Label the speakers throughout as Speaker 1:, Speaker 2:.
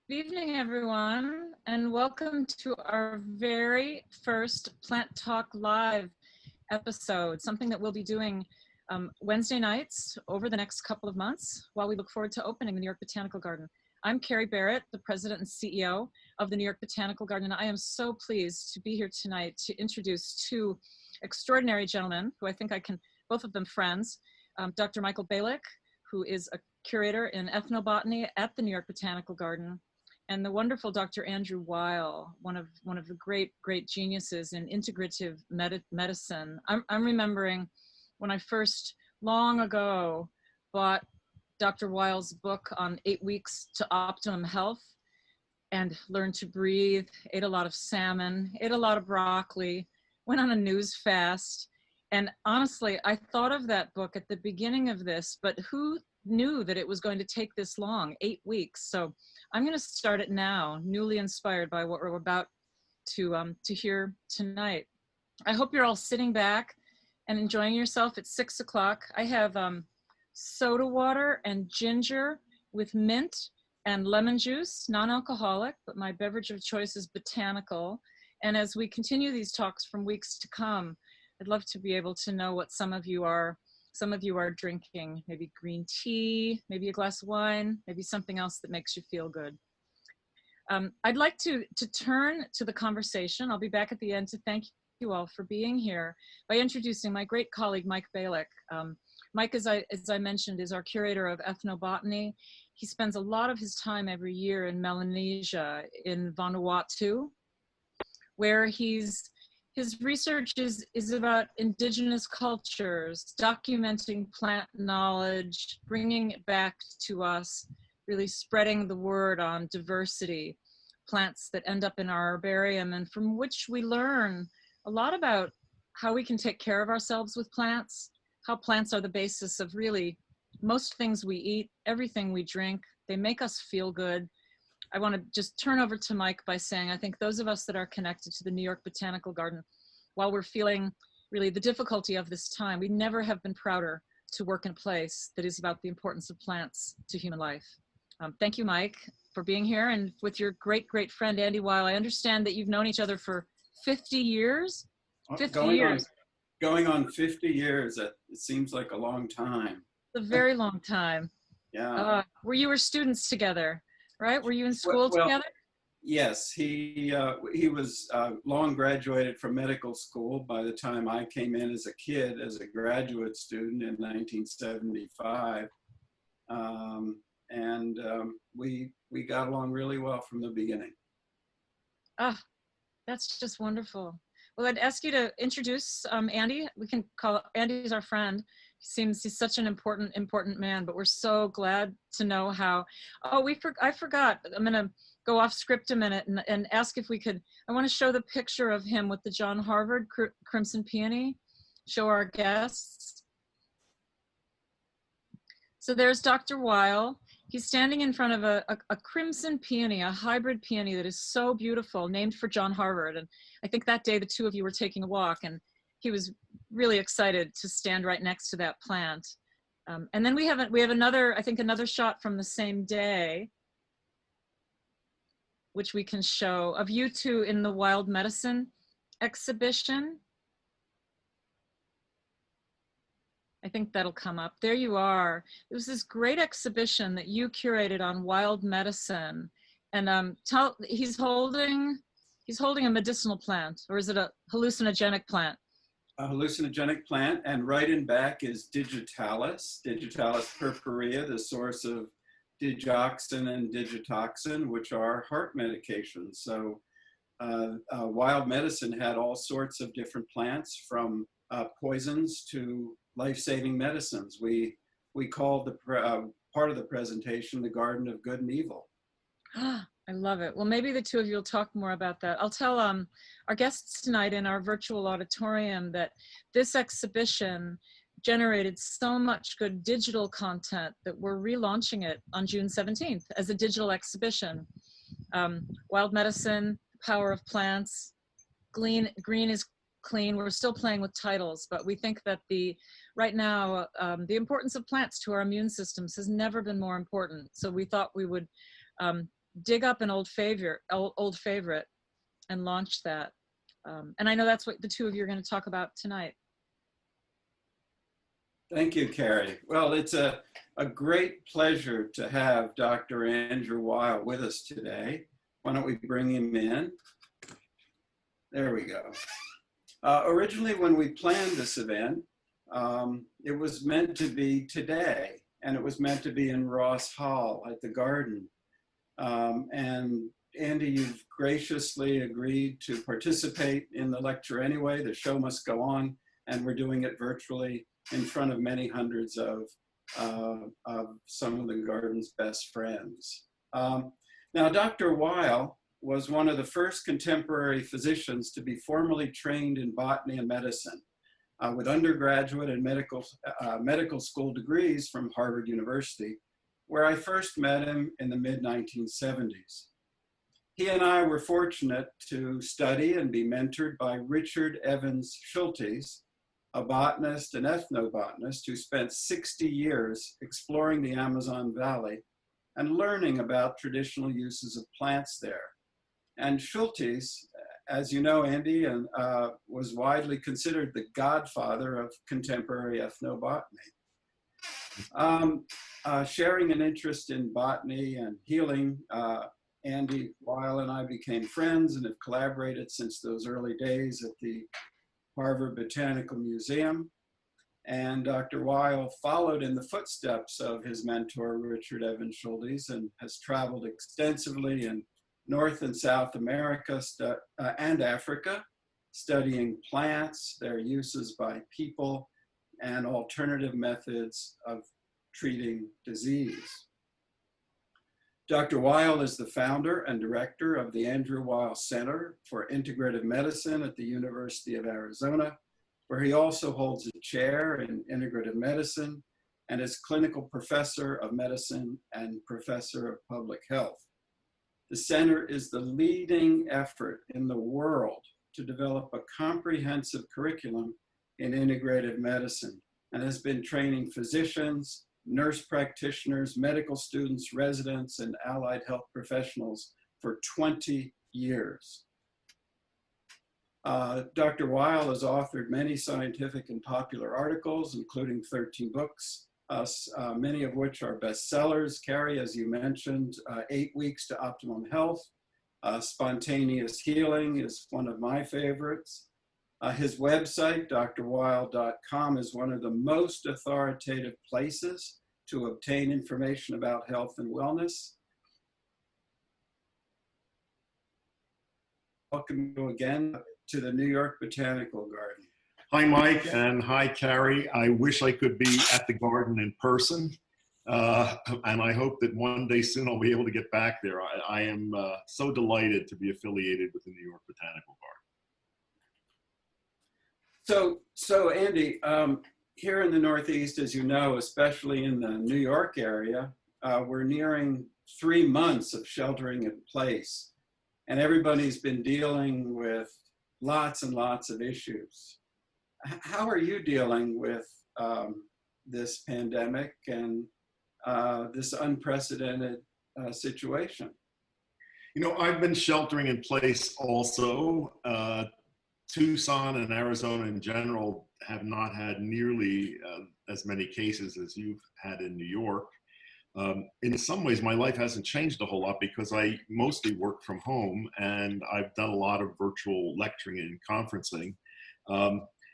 Speaker 1: Good evening, everyone, and welcome to our very first Plant Talk Live episode, something that we'll be doing Wednesday nights over the next couple of months while we look forward to opening the New York Botanical Garden. I'm Carrie Barrett, the president and CEO of the New York Botanical Garden, and I am so pleased to be here tonight to introduce two extraordinary gentlemen who I think I can, both of them friends, Dr. Michael Balick, who is a curator in ethnobotany at the New York Botanical Garden, and the wonderful Dr. Andrew Weil, one of the great geniuses in integrative medicine. I'm remembering when I first, long ago, bought Dr. Weil's book on 8 weeks to optimum health and learned to breathe, ate a lot of salmon, ate a lot of broccoli, went on a news fast. And honestly, I thought of that book at the beginning of this, but who knew that it was going to take this long, 8 weeks? So I'm going to start it now, newly inspired by what we're about to hear tonight. I hope you're all sitting back and enjoying yourself. It's 6 o'clock. I have soda water and ginger with mint and lemon juice, non-alcoholic, but my beverage of choice is botanical. And as we continue these talks from weeks to come, I'd love to be able to know what some of you are drinking, maybe green tea, maybe a glass of wine, maybe something else that makes you feel good. I'd like to turn to the conversation. I'll be back at the end to thank you all for being here by introducing my great colleague, Mike Balick. Mike, as I mentioned, is our curator of ethnobotany. He spends a lot of his time every year in Melanesia, in Vanuatu, where his research is about indigenous cultures, documenting plant knowledge, bringing it back to us, really spreading the word on diversity, plants that end up in our herbarium, and from which we learn a lot about how we can take care of ourselves with plants, how plants are the basis of really most things we eat, everything we drink. They make us feel good. I want to just turn over to Mike by saying, I think those of us that are connected to the New York Botanical Garden, while we're feeling really the difficulty of this time, we never have been prouder to work in a place that is about the importance of plants to human life. Thank you, Mike, for being here, and with your great friend, Andy Weil. I understand that you've known each other for 50 years? 50 years.
Speaker 2: Going on 50 years, it seems like a long time.
Speaker 1: It's a very long time.
Speaker 2: Yeah.
Speaker 1: You were students together, right? Were you in school together?
Speaker 2: Yes, he was long graduated from medical school by the time I came in as a kid, as a graduate student in 1975. We got along really well from the beginning.
Speaker 1: That's just wonderful. Well, I'd ask you to introduce Andy. We can call Andy's our friend. He's such an important man, but we're so glad to know how. I forgot. I'm gonna go off script a minute and ask if we could. I want to show the picture of him with the John Harvard Crimson Peony. Show our guests. So there's Dr. Weil. He's standing in front of a crimson peony, a hybrid peony that is so beautiful, named for John Harvard. And I think that day the two of you were taking a walk, and he was really excited to stand right next to that plant. And then we have another shot from the same day, which we can show, of you two in the Wild Medicine exhibition. I think that'll come up. There you are. It was this great exhibition that you curated on wild medicine. And he's holding a medicinal plant, or is it a hallucinogenic plant?
Speaker 2: A hallucinogenic plant, and right in back is Digitalis purpurea, the source of digoxin and digitoxin, which are heart medications. So wild medicine had all sorts of different plants, from poisons to life-saving medicines. We called the part of the presentation the Garden of Good and Evil.
Speaker 1: I love it. Well, maybe the two of you will talk more about that. I'll tell our guests tonight in our virtual auditorium that this exhibition generated so much good digital content that we're relaunching it on June 17th as a digital exhibition. Wild Medicine, Power of Plants, Green is Clean. We're still playing with titles, but we think that right now the importance of plants to our immune systems has never been more important. So we thought we would dig up an old favorite and launch that. And I know that's what the two of you are going to talk about tonight.
Speaker 2: Thank you, Carrie. Well, it's a great pleasure to have Dr. Andrew Weil with us today. Why don't we bring him in? There we go. Originally, when we planned this event, it was meant to be today, and it was meant to be in Ross Hall at the Garden. And Andy, you've graciously agreed to participate in the lecture anyway. The show must go on, and we're doing it virtually in front of many hundreds of some of the Garden's best friends. Now, Dr. Weil was one of the first contemporary physicians to be formally trained in botany and medicine with undergraduate and medical school degrees from Harvard University, where I first met him in the mid-1970s. He and I were fortunate to study and be mentored by Richard Evans Schultes, a botanist and ethnobotanist who spent 60 years exploring the Amazon Valley and learning about traditional uses of plants there. And Schultes, as you know, Andy, was widely considered the godfather of contemporary ethnobotany. Sharing an interest in botany and healing, Andy Weil and I became friends and have collaborated since those early days at the Harvard Botanical Museum. And Dr. Weil followed in the footsteps of his mentor, Richard Evans Schultes, and has traveled extensively in North and South America and Africa, studying plants, their uses by people, and alternative methods of treating disease. Dr. Weil is the founder and director of the Andrew Weil Center for Integrative Medicine at the University of Arizona, where he also holds a chair in integrative medicine and is clinical professor of medicine and professor of public health. The center is the leading effort in the world to develop a comprehensive curriculum in integrative medicine and has been training physicians, nurse practitioners, medical students, residents, and allied health professionals for 20 years. Dr. Weil has authored many scientific and popular articles, including 13 books, many of which are bestsellers. Carrie, as you mentioned, 8 Weeks to Optimum Health. Spontaneous Healing is one of my favorites. His website, drweil.com, is one of the most authoritative places to obtain information about health and wellness. Welcome you again to the New York Botanical Garden.
Speaker 3: Hi, Mike, and hi, Carrie. I wish I could be at the garden in person, and I hope that one day soon I'll be able to get back there. I am so delighted to be affiliated with the New York Botanical Garden.
Speaker 2: So Andy, here in the Northeast, as you know, especially in the New York area, we're nearing 3 months of sheltering in place, and everybody's been dealing with lots and lots of issues. How are you dealing with this pandemic and this unprecedented situation?
Speaker 3: You know, I've been sheltering in place also. Tucson and Arizona in general have not had nearly as many cases as you've had in New York. In some ways, my life hasn't changed a whole lot because I mostly work from home and I've done a lot of virtual lecturing and conferencing.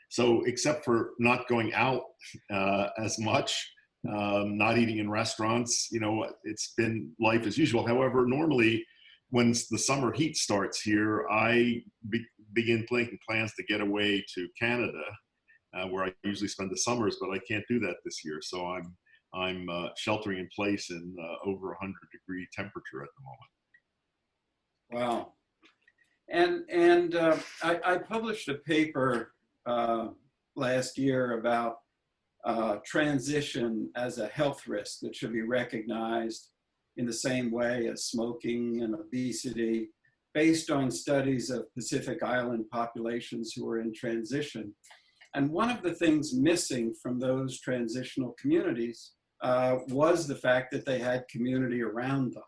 Speaker 3: So except for not going out as much, not eating in restaurants, you know, it's been life as usual. However, normally when the summer heat starts here, I begin making plans to get away to Canada, where I usually spend the summers, but I can't do that this year. So I'm sheltering in place in over 100-degree temperature at the moment.
Speaker 2: Wow. And I published a paper last year about transition as a health risk that should be recognized in the same way as smoking and obesity, based on studies of Pacific Island populations who are in transition. And one of the things missing from those transitional communities was the fact that they had community around them.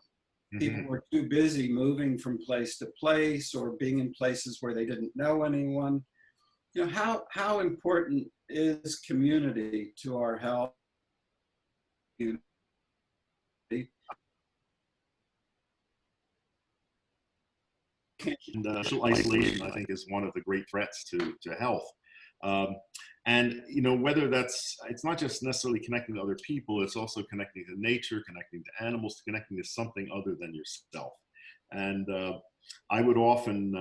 Speaker 2: people
Speaker 3: Mhm.
Speaker 2: were too busy moving from place to place or being in places where they didn't know anyone. You know, how important is community to our health?
Speaker 3: And social isolation, I think, is one of the great threats to health. Um, and you know, whether it's not just necessarily connecting to other people, it's also connecting to nature, connecting to animals, connecting to something other than yourself. And I would often,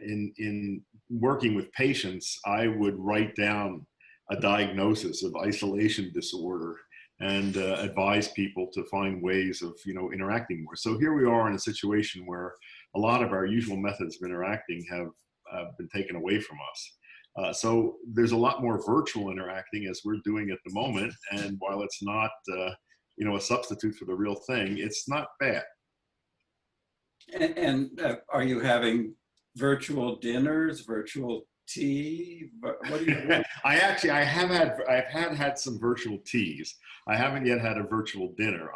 Speaker 3: in working with patients, I would write down a diagnosis of isolation disorder and advise people to find ways of, you know, interacting more. So here we are in a situation where a lot of our usual methods of interacting have been taken away from us. So there's a lot more virtual interacting as we're doing at the moment. And while it's not, you know, a substitute for the real thing, it's not bad.
Speaker 2: And are you having virtual dinners, virtual tea? What do you?
Speaker 3: I've had some virtual teas. I haven't yet had a virtual dinner.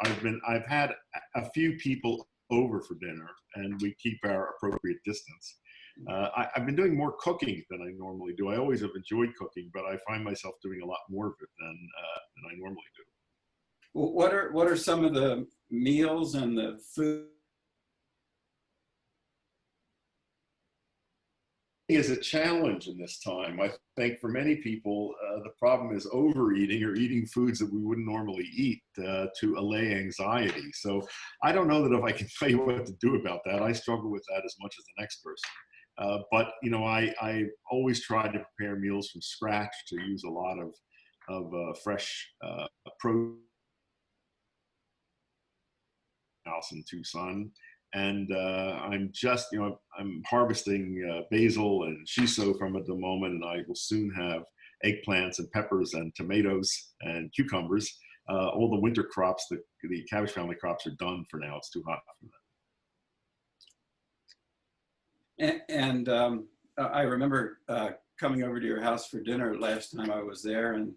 Speaker 3: I've had a few people over for dinner, and we keep our appropriate distance. I've been doing more cooking than I normally do. I always have enjoyed cooking, but I find myself doing a lot more of it than I normally do.
Speaker 2: What are some of the meals and the food?
Speaker 3: Is a challenge in this time. I think for many people, the problem is overeating or eating foods that we wouldn't normally eat to allay anxiety. So I don't know that if I can tell you what to do about that. I struggle with that as much as the next person. But you know, I always try to prepare meals from scratch, to use a lot of fresh produce house in Tucson. And I'm just, you know, I'm harvesting basil and shiso from it at the moment, and I will soon have eggplants and peppers and tomatoes and cucumbers. All the winter crops, the cabbage family crops, are done for now. It's too hot for
Speaker 2: And I remember coming over to your house for dinner last time I was there, and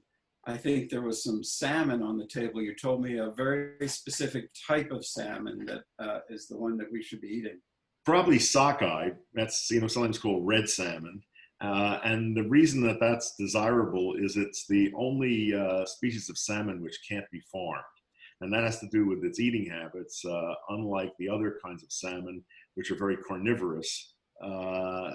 Speaker 2: I think there was some salmon on the table. You told me a very specific type of salmon that is the one that we should be eating.
Speaker 3: Probably sockeye. That's, you know, sometimes called red salmon. And the reason that that's desirable is it's the only species of salmon which can't be farmed. And that has to do with its eating habits. Unlike the other kinds of salmon, which are very carnivorous,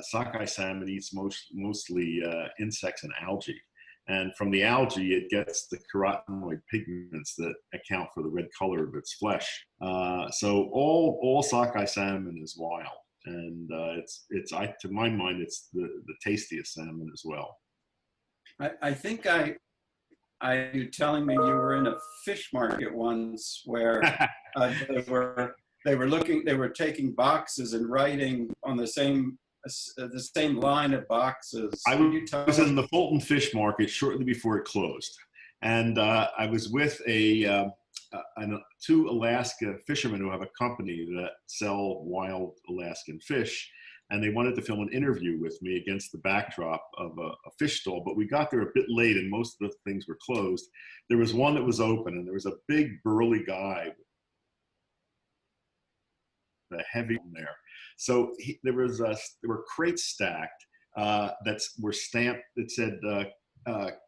Speaker 3: sockeye salmon eats mostly insects and algae. And from the algae, it gets the carotenoid pigments that account for the red color of its flesh. So all sockeye salmon is wild, and to my mind, it's the tastiest salmon as well.
Speaker 2: I think you telling me you were in a fish market once where they were taking boxes and writing on the same line of boxes.
Speaker 3: I was in the Fulton Fish Market shortly before it closed, and I was with two Alaska fishermen who have a company that sell wild Alaskan fish, and they wanted to film an interview with me against the backdrop of a fish stall. But we got there a bit late, and most of the things were closed. There was one that was open, and there was a big burly guy, the heavy one there. So there were crates stacked that were stamped that said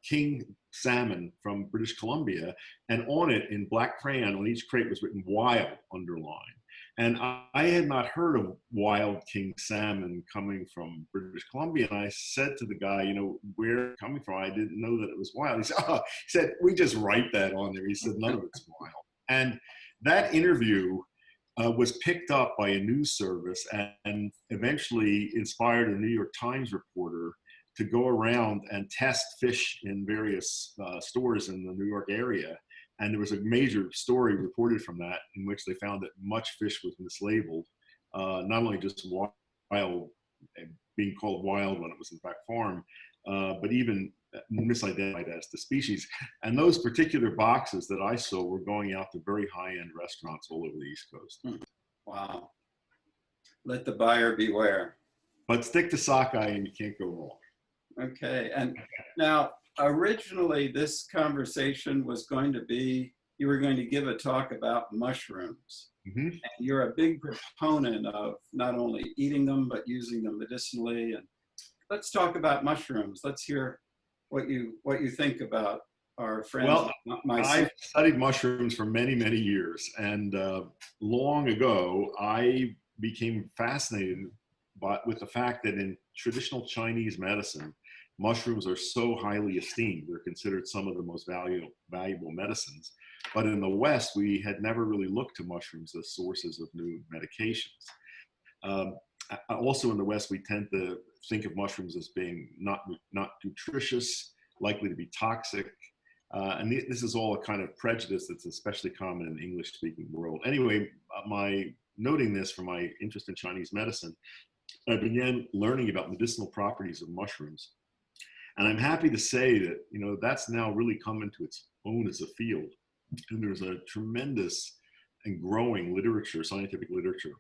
Speaker 3: King Salmon from British Columbia, and on it in black crayon on each crate was written Weil underlined. And I had not heard of wild king salmon coming from British Columbia. And I said to the guy, you know, where it's coming from? I didn't know that it was wild. He said, we just write that on there. He said, none of it's wild. And that interview was picked up by a news service and eventually inspired a New York Times reporter to go around and test fish in various stores in the New York area. And there was a major story reported from that in which they found that much fish was mislabeled, not only just wild, being called wild when it was in fact farmed, but even misidentified as the species. And those particular boxes that I saw were going out to very high-end restaurants all over the East Coast.
Speaker 2: Wow. Let the buyer beware.
Speaker 3: But stick to sockeye and you can't go wrong.
Speaker 2: Okay. And now, originally this conversation was going to be, you were going to give a talk about mushrooms.
Speaker 3: Mhm.
Speaker 2: And you're a big proponent of not only eating them, but using them medicinally. And let's talk about mushrooms. Let's hear what you think about our friends,
Speaker 3: Well,
Speaker 2: myself.
Speaker 3: I've studied mushrooms for many, many years. And long ago, I became fascinated with the fact that in traditional Chinese medicine, mushrooms are so highly esteemed. They're considered some of the most valuable medicines. But in the West, we had never really looked to mushrooms as sources of new medications. Um, Also in the West, we tend to think of mushrooms as being not nutritious, likely to be toxic. And this is all a kind of prejudice that's especially common in the English-speaking world. Anyway, my noting this from my interest in Chinese medicine, I began learning about medicinal properties of mushrooms. And I'm happy to say that, that's now really come into its own as a field. And there's a tremendous and growing literature, scientific literature,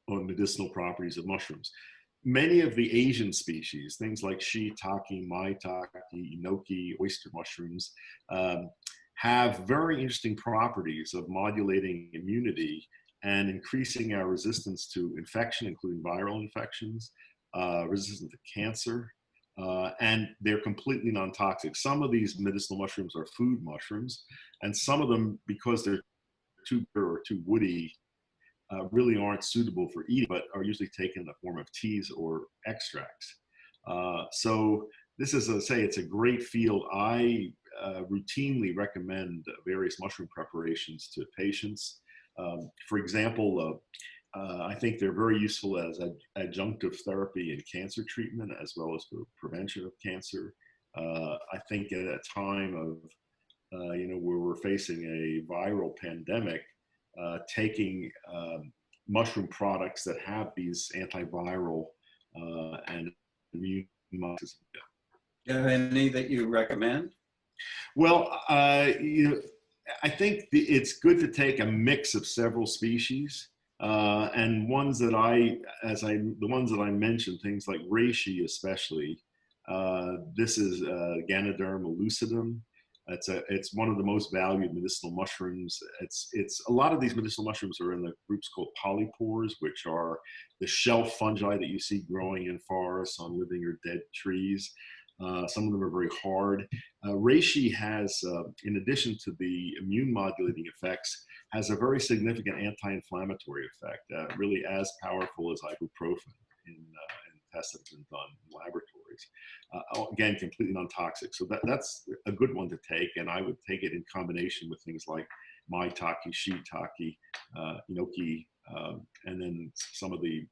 Speaker 3: on medicinal properties of mushrooms. Many of the Asian species, things like shiitake, maitake, enoki, oyster mushrooms, have very interesting properties of modulating immunity and increasing our resistance to infection, including viral infections, resistance to cancer, and they're completely non-toxic. Some of these medicinal mushrooms are food mushrooms, and some of them, because they're too bitter or too woody, really aren't suitable for eating, but are usually taken in the form of teas or extracts. So this is, it's a great field. I routinely recommend various mushroom preparations to patients. For example, I think they're very useful as adjunctive therapy in cancer treatment, as well as for prevention of cancer. I think at a time of, where we're facing a viral pandemic, taking mushroom products that have these antiviral and immune modulators.
Speaker 2: Do you have any that you recommend?
Speaker 3: Well, I think it's good to take a mix of several species, and ones that the ones that I mentioned, things like reishi especially. This is Ganoderma lucidum. It's one of the most valued medicinal mushrooms. It's a lot of these medicinal mushrooms are in the groups called polypores, which are the shelf fungi that you see growing in forests on living or dead trees. Some of them are very hard. Reishi has, in addition to the immune modulating effects, has a very significant anti-inflammatory effect, really as powerful as ibuprofen in tests that have been done in laboratories. Again, completely non-toxic. So that's a good one to take, and I would take it in combination with things like maitake, shiitake, enoki, and then some of the,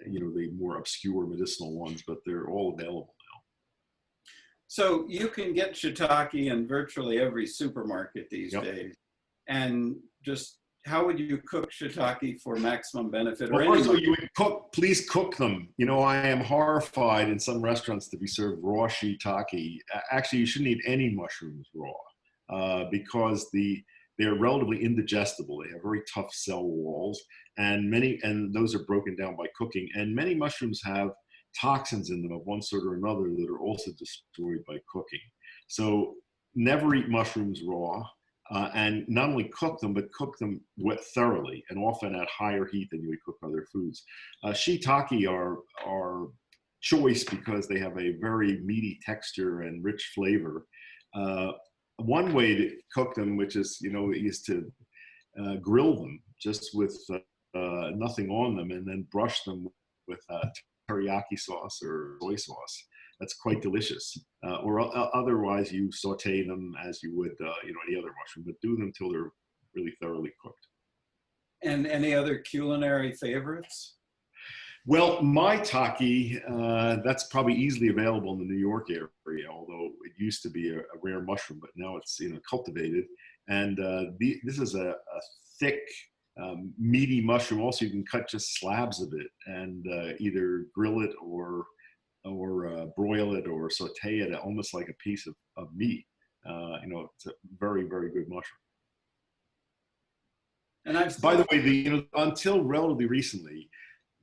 Speaker 3: the more obscure medicinal ones, but they're all available.
Speaker 2: So you can get shiitake in virtually every supermarket these days. And just how would you cook shiitake for maximum benefit?
Speaker 3: Well, first of all, you would please cook them. I am horrified in some restaurants to be served raw shiitake. Actually, you shouldn't eat any mushrooms raw because they're relatively indigestible. They have very tough cell walls, and those are broken down by cooking. And many mushrooms have toxins in them of one sort or another that are also destroyed by cooking. So never eat mushrooms raw, and not only cook them, but cook them thoroughly, and often at higher heat than you would cook other foods. Shiitake are choice because they have a very meaty texture and rich flavor. One way to cook them, which is, is to grill them just with nothing on them, and then brush them with teriyaki sauce or soy sauce. That's quite delicious. Or otherwise, you saute them as you would, any other mushroom, but do them until they're really thoroughly cooked.
Speaker 2: And any other culinary favorites?
Speaker 3: Well, maitake, that's probably easily available in the New York area, although it used to be a rare mushroom, but now it's cultivated. And this is a thick, meaty mushroom. Also, you can cut just slabs of it and either grill it or broil it or saute it, almost like a piece of meat. It's a very, very good mushroom. And by the way, until relatively recently,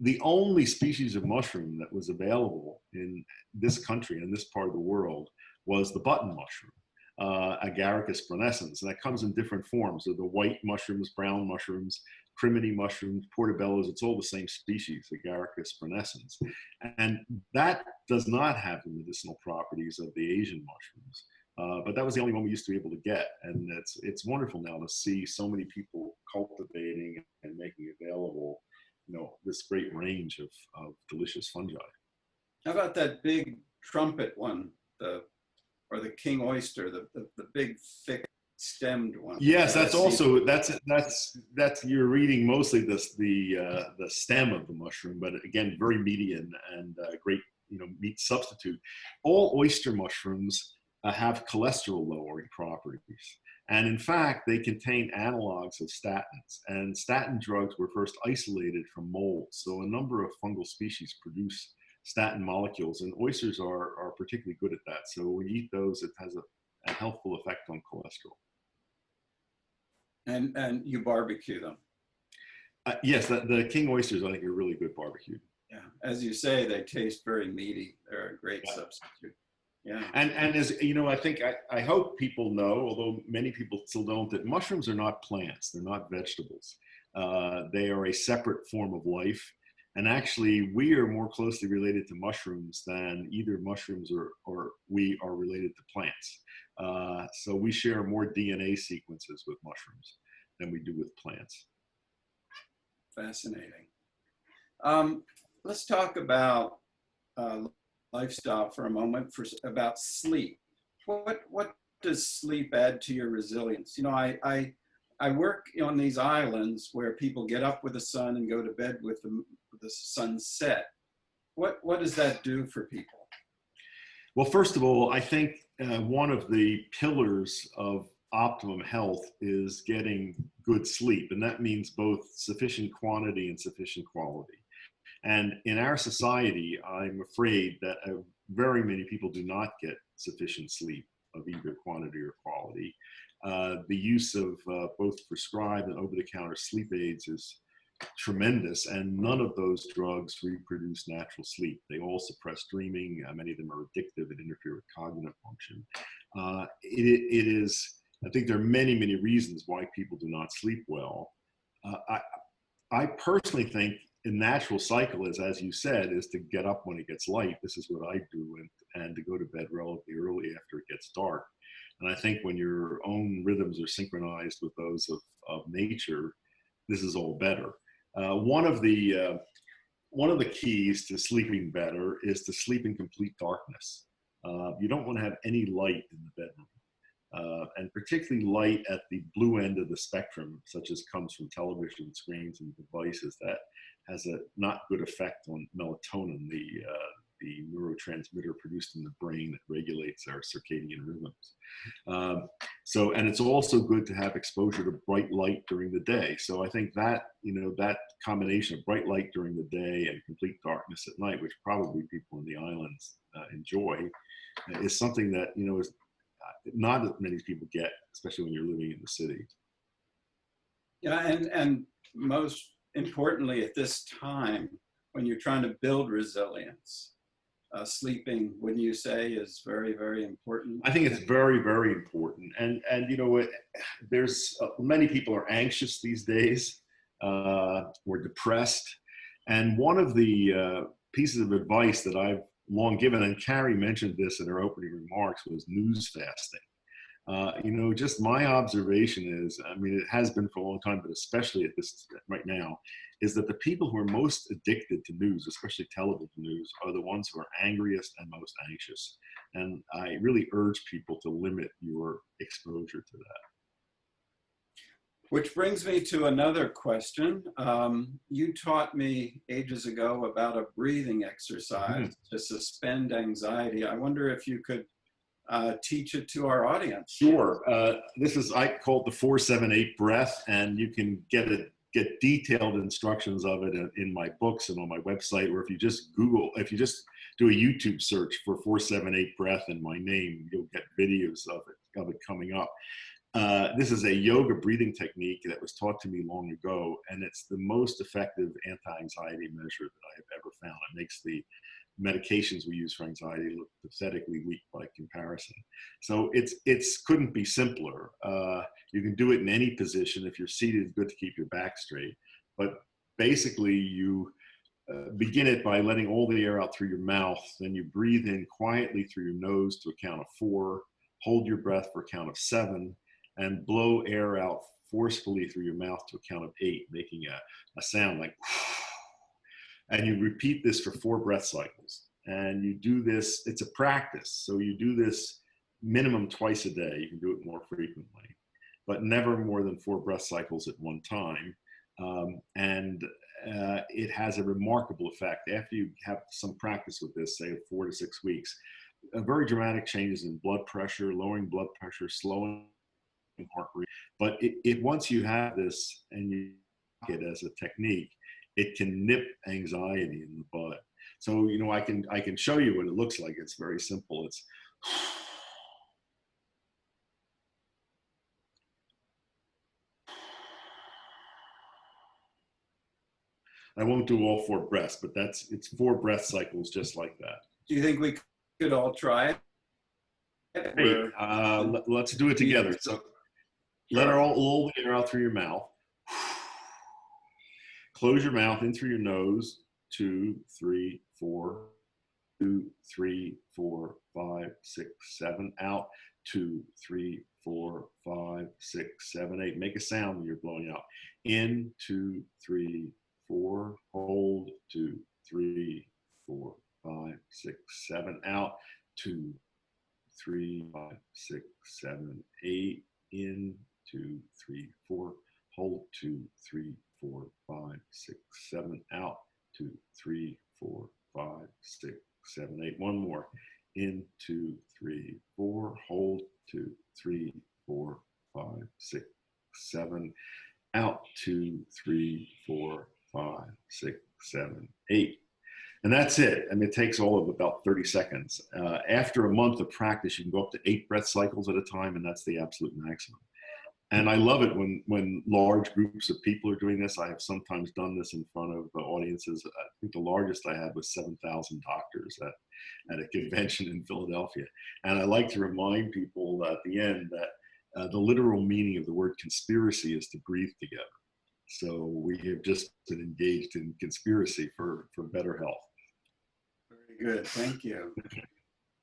Speaker 3: the only species of mushroom that was available in this country and this part of the world was the button mushroom, Agaricus brunescens, and that comes in different forms. So the white mushrooms, brown mushrooms, crimini mushrooms, portobellos, it's all the same species, Agaricus pranescens. And that does not have the medicinal properties of the Asian mushrooms. But that was the only one we used to be able to get. And it's wonderful now to see so many people cultivating and making available, this great range of delicious fungi.
Speaker 2: How about that big trumpet one, or the king oyster, the big thick stemmed one?
Speaker 3: Yes, that's also that's you're reading mostly the stem of the mushroom, but again, very meaty and great meat substitute. All oyster mushrooms have cholesterol lowering properties, and in fact, they contain analogs of statins. And statin drugs were first isolated from mold, so a number of fungal species produce statin molecules, and oysters are particularly good at that. So when you eat those, it has a healthful effect on cholesterol.
Speaker 2: And you barbecue them.
Speaker 3: Yes, the king oysters, I think, are really good barbecued.
Speaker 2: Yeah, as you say, they taste very meaty. They're a great substitute. Yeah.
Speaker 3: And as I think I hope people know, although many people still don't, that mushrooms are not plants. They're not vegetables. They are a separate form of life. And actually, we are more closely related to mushrooms than either mushrooms or we are related to plants. So we share more DNA sequences with mushrooms than we do with plants.
Speaker 2: Fascinating. Let's talk about lifestyle for a moment, about sleep. What does sleep add to your resilience? I work on these islands where people get up with the sun and go to bed with the sunset. What does that do for people?
Speaker 3: Well, first of all, I think one of the pillars of optimum health is getting good sleep, and that means both sufficient quantity and sufficient quality. And in our society, I'm afraid that very many people do not get sufficient sleep of either quantity or quality. The use of both prescribed and over-the-counter sleep aids is tremendous, and none of those drugs reproduce natural sleep. They all suppress dreaming. Many of them are addictive and interfere with cognitive function. It is, I think there are many, many reasons why people do not sleep well. I personally think a natural cycle is, as you said, is to get up when it gets light. This is what I do, and to go to bed relatively early after it gets dark. And I think when your own rhythms are synchronized with those of nature, this is all better. One of the keys to sleeping better is to sleep in complete darkness. You don't want to have any light in the bedroom, and particularly light at the blue end of the spectrum, such as comes from television screens and devices. That has a not good effect on melatonin, the neurotransmitter produced in the brain that regulates our circadian rhythms. And it's also good to have exposure to bright light during the day. So I think that, that combination of bright light during the day and complete darkness at night, which probably people in the islands enjoy, is something that, is not as many people get, especially when you're living in the city.
Speaker 2: Yeah, and most importantly at this time, when you're trying to build resilience, sleeping, wouldn't you say, is very, very important?
Speaker 3: I think it's very, very important. And there's many people are anxious these days, or depressed. And one of the pieces of advice that I've long given, and Carrie mentioned this in her opening remarks, was news fasting. Just my observation is, it has been for a long time, but especially at this right now, is that the people who are most addicted to news, especially television news, are the ones who are angriest and most anxious. And I really urge people to limit your exposure to that.
Speaker 2: Which brings me to another question. You taught me ages ago about a breathing exercise to suspend anxiety. I wonder if you could teach it to our audience.
Speaker 3: Sure. I call it the 4-7-8 breath, and you can get detailed instructions of it in my books and on my website, or if you just do a YouTube search for 4-7-8 breath and my name, you'll get videos of it coming up. This is a yoga breathing technique that was taught to me long ago, and it's the most effective anti-anxiety measure that I have ever found. It makes the medications we use for anxiety look pathetically weak by comparison. So it's couldn't be simpler. You can do it in any position. If you're seated, it's good to keep your back straight. But basically, you begin it by letting all the air out through your mouth. Then you breathe in quietly through your nose to a count of 4, hold your breath for a count of 7, and blow air out forcefully through your mouth to a count of 8, making a sound like, and you repeat this for 4 breath cycles. And you do this, it's a practice. So you do this minimum twice a day. You can do it more frequently, but never more than 4 breath cycles at one time. It has a remarkable effect. After you have some practice with this, say 4 to 6 weeks, very dramatic changes in blood pressure, lowering blood pressure, slowing heart rate. But once you have this and you it as a technique, it can nip anxiety in the bud. So, you know, I can show you what it looks like. It's very simple. It's I won't do all 4 breaths, but it's 4 breath cycles just like that.
Speaker 2: Do you think we could all try it?
Speaker 3: Hey, let's do it together. So let all the air out through your mouth. Close your mouth in through your nose. 2, 3, 4. 2, 3, 4, 5, 6, 7. Out. 2, 3, 4, 5, 6, 7, 8. Make a sound when you're blowing out. In. 2, 3, 4. Hold. 2, 3, 4, 5, 6, 7. Out. 2, 3, 5, 6, 7, 8. In. 2, 3, 4. Hold. 2, 3, 4, 5, 6, 7. Out. 2, 3, 4, 5, 6, 7, 8. One more. In. 2, 3, 4. Hold. 2, 3, 4, 5, 6, 7. Out. 2, 3, 4, 5, 6, 7, 8. And that's it. I mean, it takes all of about 30 seconds. After a month of practice, you can go up to 8 breath cycles at a time, and that's the absolute maximum. And I love it when large groups of people are doing this. I have sometimes done this in front of audiences. I think the largest I had was 7,000 doctors at a convention in Philadelphia. And I like to remind people at the end that the literal meaning of the word conspiracy is to breathe together. So we have just been engaged in conspiracy for better health.
Speaker 2: Very good, thank you.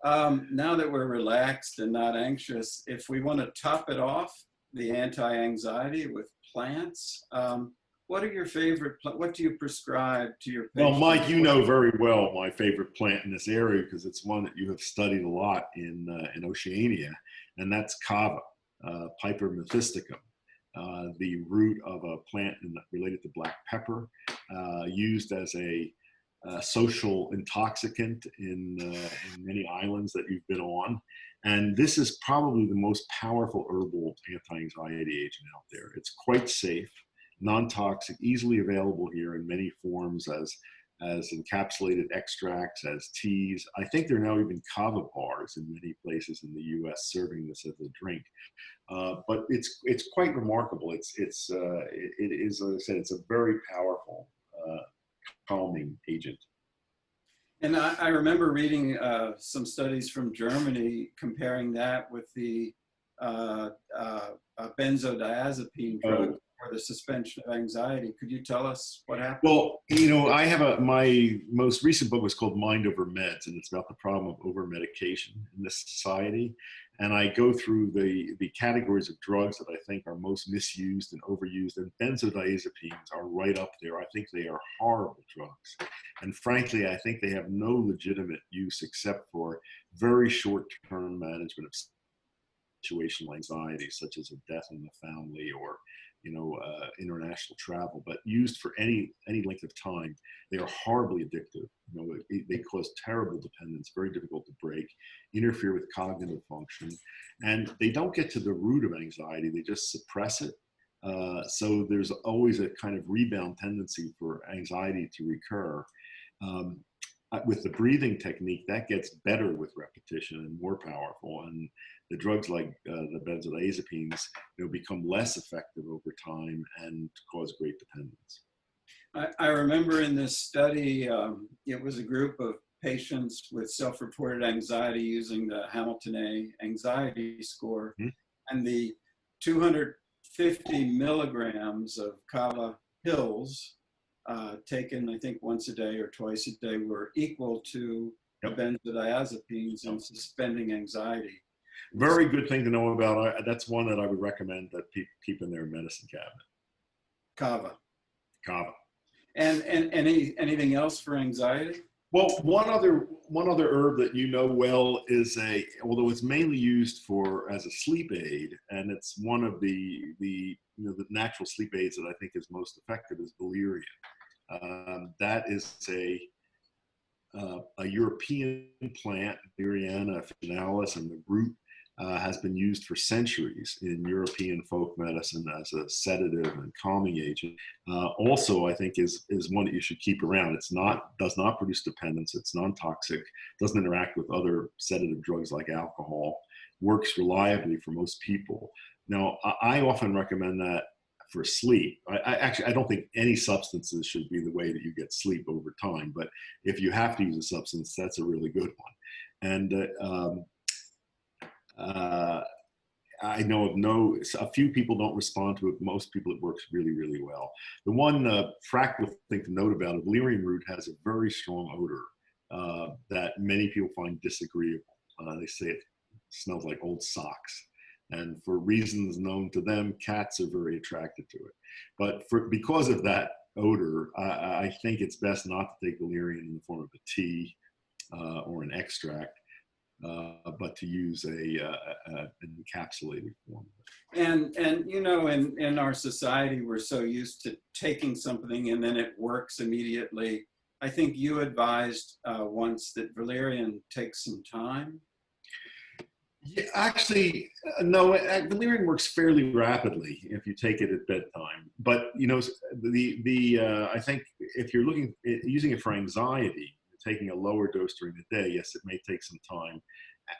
Speaker 2: Now that we're relaxed and not anxious, if we want to top it off, the anti-anxiety with plants, what are your favorite, what do you prescribe to your patients?
Speaker 3: Well, Mike, you know very well my favorite plant in this area because it's one that you have studied a lot in Oceania, and that's kava, Piper methysticum, the root of a plant related to black pepper, used as a social intoxicant in many islands that you've been on. And this is probably the most powerful herbal anti-anxiety agent out there. It's quite safe, non-toxic, easily available here in many forms as encapsulated extracts, as teas. I think there are now even kava bars in many places in the U.S. serving this as a drink. But it's quite remarkable. It is, as I said, it's a very powerful calming agent.
Speaker 2: And I remember reading some studies from Germany comparing that with the benzodiazepine drug for the suspension of anxiety. Could you tell us what happened?
Speaker 3: Well, you know, I have my most recent book was called Mind Over Meds, and it's about the problem of over-medication in this society. And I go through the categories of drugs that I think are most misused and overused, and benzodiazepines are right up there. I think they are horrible drugs. And frankly, I think they have no legitimate use except for very short-term management of situational anxiety, such as a death in the family or, you know, international travel. But used for any length of time, they are horribly addictive. You know, they cause terrible dependence, very difficult to break, interfere with cognitive function, and they don't get to the root of anxiety. They just suppress it. So there's always a kind of rebound tendency for anxiety to recur. With the breathing technique, that gets better with repetition and more powerful. And the drugs like the benzodiazepines, you know, become less effective over time and cause great dependence.
Speaker 2: I remember in this study, it was a group of patients with self-reported anxiety using the Hamilton A anxiety score, and the 250 milligrams of kava pills taken, I think, once a day or twice a day were equal to benzodiazepines in suspending anxiety.
Speaker 3: Very good thing to know about. That's one that I would recommend that people keep in their medicine cabinet.
Speaker 2: Kava.
Speaker 3: Kava.
Speaker 2: And anything else for anxiety?
Speaker 3: Well, one other herb that you know well is although it's mainly used as a sleep aid, and it's one of the natural sleep aids that I think is most effective, is valerian. That is a European plant, Valeriana officinalis, and the root has been used for centuries in European folk medicine as a sedative and calming agent. Also, I think is one that you should keep around. Does not produce dependence. It's non-toxic. Doesn't interact with other sedative drugs like alcohol. Works reliably for most people. Now, I often recommend that for sleep. I don't think any substances should be the way that you get sleep over time. But if you have to use a substance, that's a really good one. And I know of a few people don't respond to it. Most people, it works really, really well. The one practical thing to note about it, valerian root has a very strong odor that many people find disagreeable. They say it smells like old socks. And for reasons known to them, cats are very attracted to it. But because of that odor, I think it's best not to take valerian in the form of a tea or an extract. But to use an encapsulated form.
Speaker 2: And in our society, we're so used to taking something and then it works immediately. I think you advised once that valerian takes some time.
Speaker 3: Yeah, actually, no. Valerian works fairly rapidly if you take it at bedtime. But I think if you're using it for anxiety, taking a lower dose during the day, yes, it may take some time,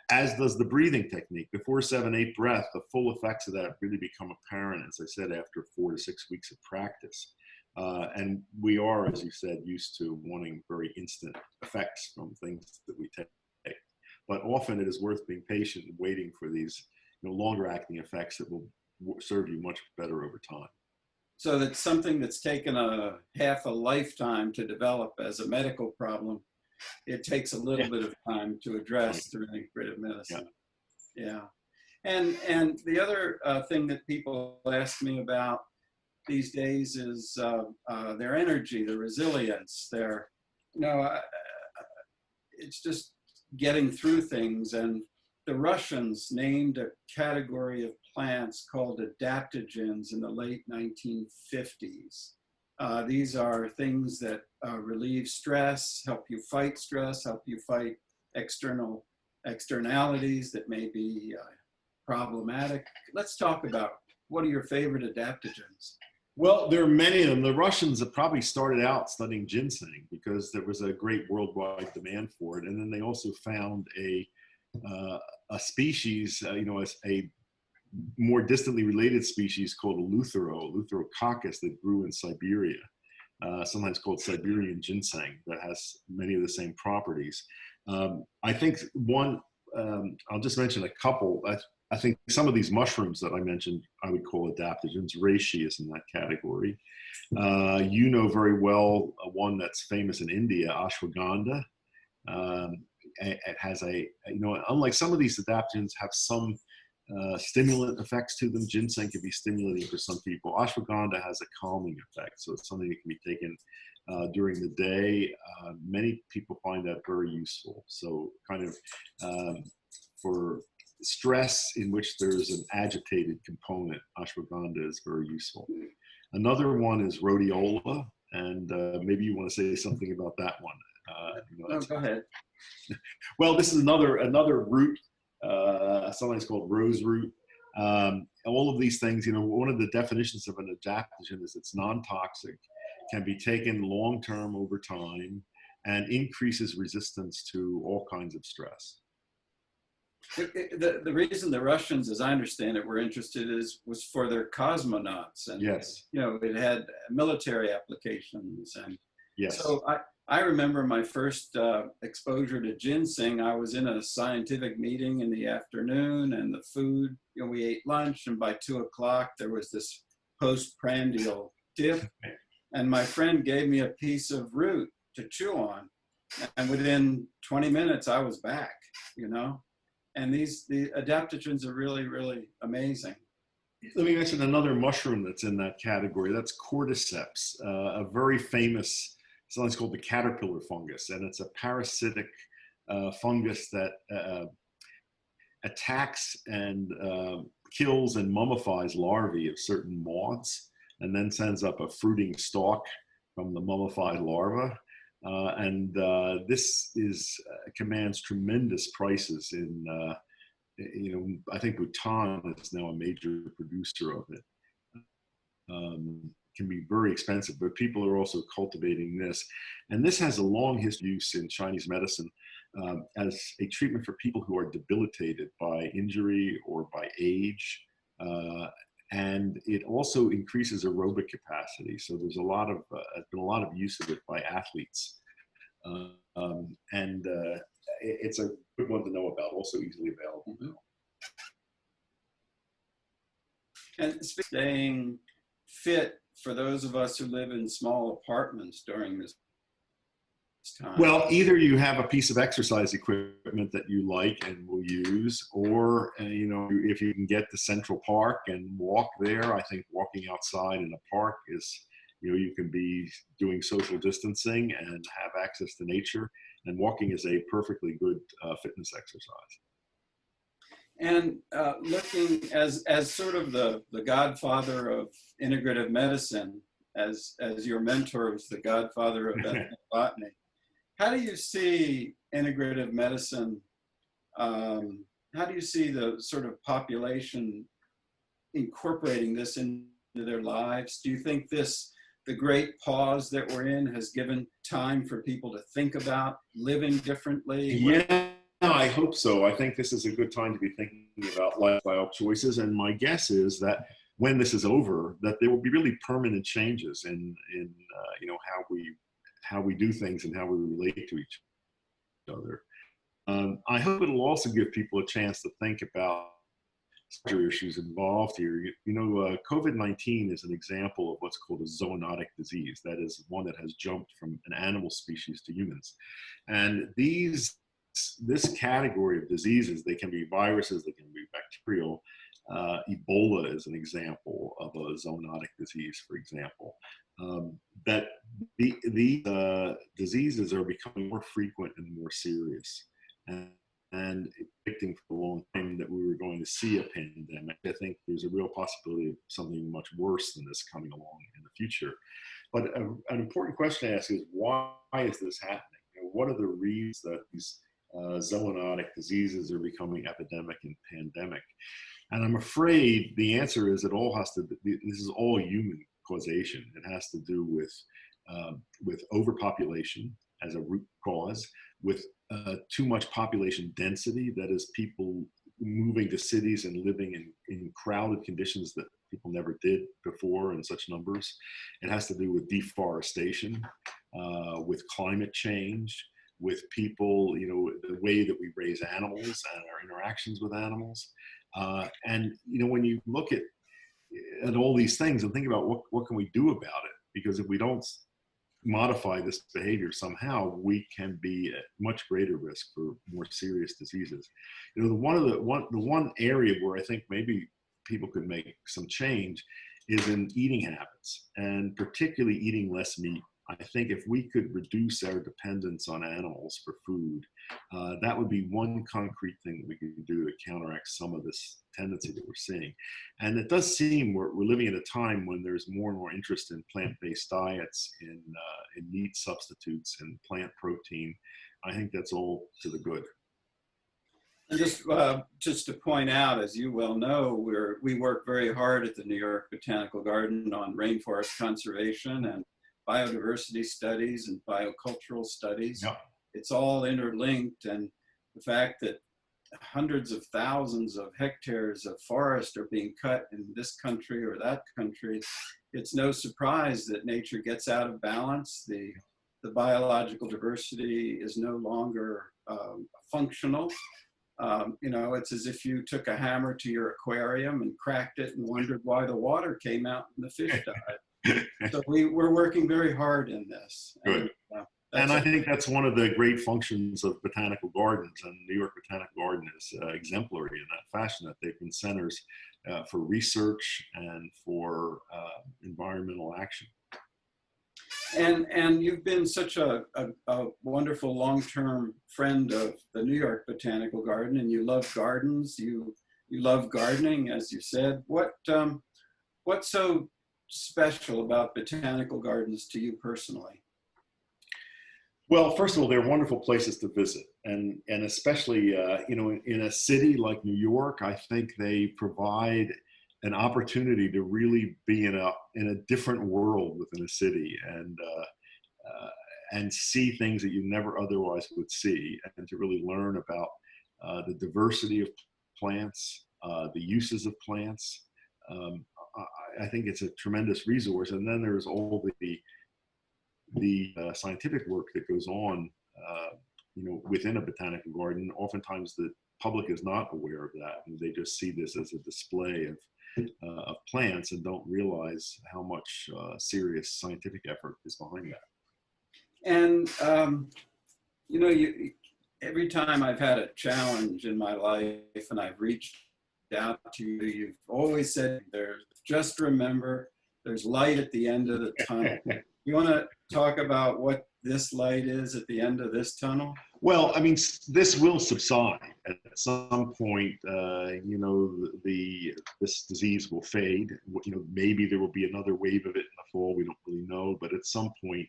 Speaker 3: as does the breathing technique. Before 7-8 breath, the full effects of that really become apparent, as I said, after 4 to 6 weeks of practice. And we are, as you said, used to wanting very instant effects from things that we take. But often it is worth being patient and waiting for these longer acting effects that will serve you much better over time.
Speaker 2: So that's something that's taken half a lifetime to develop as a medical problem. It takes a little bit of time to address through integrative medicine. Yeah. And the other thing that people ask me about these days is their energy, their resilience, it's just getting through things. And the Russians named a category of plants called adaptogens in the late 1950s. These are things that relieve stress, help you fight stress, help you fight externalities that may be problematic. Let's talk about, what are your favorite adaptogens?
Speaker 3: Well, there are many of them. The Russians have probably started out studying ginseng because there was a great worldwide demand for it. And then they also found a species, a more distantly related species called Eleutherococcus, that grew in Siberia, sometimes called Siberian ginseng, that has many of the same properties. I think I'll just mention a couple. I think some of these mushrooms that I mentioned, I would call adaptogens. Reishi is in that category. You know very well one that's famous in India, ashwagandha. It has unlike some of these adaptogens have some stimulant effects to them. Ginseng can be stimulating for some people. Ashwagandha has a calming effect, so it's something that can be taken during the day. Many people find that very useful. So kind of for stress in which there's an agitated component, ashwagandha is very useful. Another one is rhodiola, and maybe you want to say something about that one.
Speaker 2: Go ahead.
Speaker 3: Well, this is another root, sometimes called rose root. All of these things, one of the definitions of an adaptogen is it's non-toxic, can be taken long-term over time, and increases resistance to all kinds of stress.
Speaker 2: The reason the Russians, as I understand it, were interested was for their cosmonauts, and
Speaker 3: yes,
Speaker 2: it had military applications, and
Speaker 3: yes.
Speaker 2: So I remember my first exposure to ginseng. I was in a scientific meeting in the afternoon, and the food, we ate lunch, and by 2 o'clock there was this postprandial dip, And my friend gave me a piece of root to chew on. And within 20 minutes, I was back, you know? And the adaptogens are really, really amazing.
Speaker 3: Let me mention another mushroom that's in that category. That's cordyceps, a very famous, something's called the caterpillar fungus. And it's a parasitic fungus that attacks and kills and mummifies larvae of certain moths, and then sends up a fruiting stalk from the mummified larva. This commands tremendous prices in, I think Bhutan is now a major producer of it. Can be very expensive, but people are also cultivating this. And this has a long history of use in Chinese medicine as a treatment for people who are debilitated by injury or by age. And it also increases aerobic capacity. So there's been a lot of use of it by athletes. It's a good one to know about, also easily available now.
Speaker 2: And staying fit for those of us who live in small apartments during this time.
Speaker 3: Well, either you have a piece of exercise equipment that you like and will use, or if you can get to Central Park and walk there. I think walking outside in a park is, you can be doing social distancing and have access to nature, and walking is a perfectly good fitness exercise.
Speaker 2: And looking as sort of the godfather of integrative medicine, as your mentor was the godfather of ethnobotany, how do you see integrative medicine? How do you see the sort of population incorporating this into their lives? Do you think the great pause that we're in has given time for people to think about living differently?
Speaker 3: Yeah, I hope so. I think this is a good time to be thinking about lifestyle choices. And my guess is that when this is over, that there will be really permanent changes in how we do things and how we relate to each other. I hope it'll also give people a chance to think about larger issues involved here. COVID-19 is an example of what's called a zoonotic disease. That is one that has jumped from an animal species to humans. And this category of diseases, they can be viruses, they can be bacterial. Ebola is an example of a zoonotic disease, for example. That these diseases are becoming more frequent and more serious. And predicting for a long time that we were going to see a pandemic. I think there's a real possibility of something much worse than this coming along in the future. But an important question to ask is, why is this happening? What are the reasons that these zoonotic diseases are becoming epidemic and pandemic? And I'm afraid the answer is this is all human causation. It has to do with overpopulation as a root cause, with too much population density, that is people moving to cities and living in crowded conditions that people never did before in such numbers. It has to do with deforestation, with climate change, with people, the way that we raise animals and our interactions with animals. When you look at all these things and think about what can we do about it? Because if we don't modify this behavior somehow, we can be at much greater risk for more serious diseases. The one area where I think maybe people could make some change is in eating habits, and particularly eating less meat. I think if we could reduce our dependence on animals for food, that would be one concrete thing that we could do to counteract some of this tendency that we're seeing. And it does seem we're living at a time when there's more and more interest in plant-based diets, in meat substitutes, and plant protein. I think that's all to the good.
Speaker 2: And just to point out, as you well know, we work very hard at the New York Botanical Garden on rainforest conservation and biodiversity studies and biocultural studies.
Speaker 3: Yep.
Speaker 2: It's all interlinked, and the fact that hundreds of thousands of hectares of forest are being cut in this country or that country, it's no surprise that nature gets out of balance. The biological diversity is no longer functional. It's as if you took a hammer to your aquarium and cracked it and wondered why the water came out and the fish died. So we're working very hard in this.
Speaker 3: Good. And I think that's one of the great functions of botanical gardens, and New York Botanical Garden is exemplary in that fashion, that they've been centers for research and for environmental action.
Speaker 2: And you've been such a wonderful long-term friend of the New York Botanical Garden, and you love gardens. You love gardening, as you said. What's so special about botanical gardens to you personally?
Speaker 3: Well, first of all, they're wonderful places to visit, and especially in a city like New York, I think they provide an opportunity to really be in a different world within a city, and see things that you never otherwise would see, and to really learn about the diversity of plants, the uses of plants. I think it's a tremendous resource, and then there's all the scientific work that goes on, within a botanical garden. Oftentimes the public is not aware of that, and they just see this as a display of plants and don't realize how much serious scientific effort is behind that.
Speaker 2: And every time I've had a challenge in my life and I've reached out to you, you've always said, just remember, there's light at the end of the tunnel. You want to talk about what this light is at the end of this tunnel?
Speaker 3: Well, I mean, this will subside at some point. This disease will fade. Maybe there will be another wave of it in the fall. We don't really know, but at some point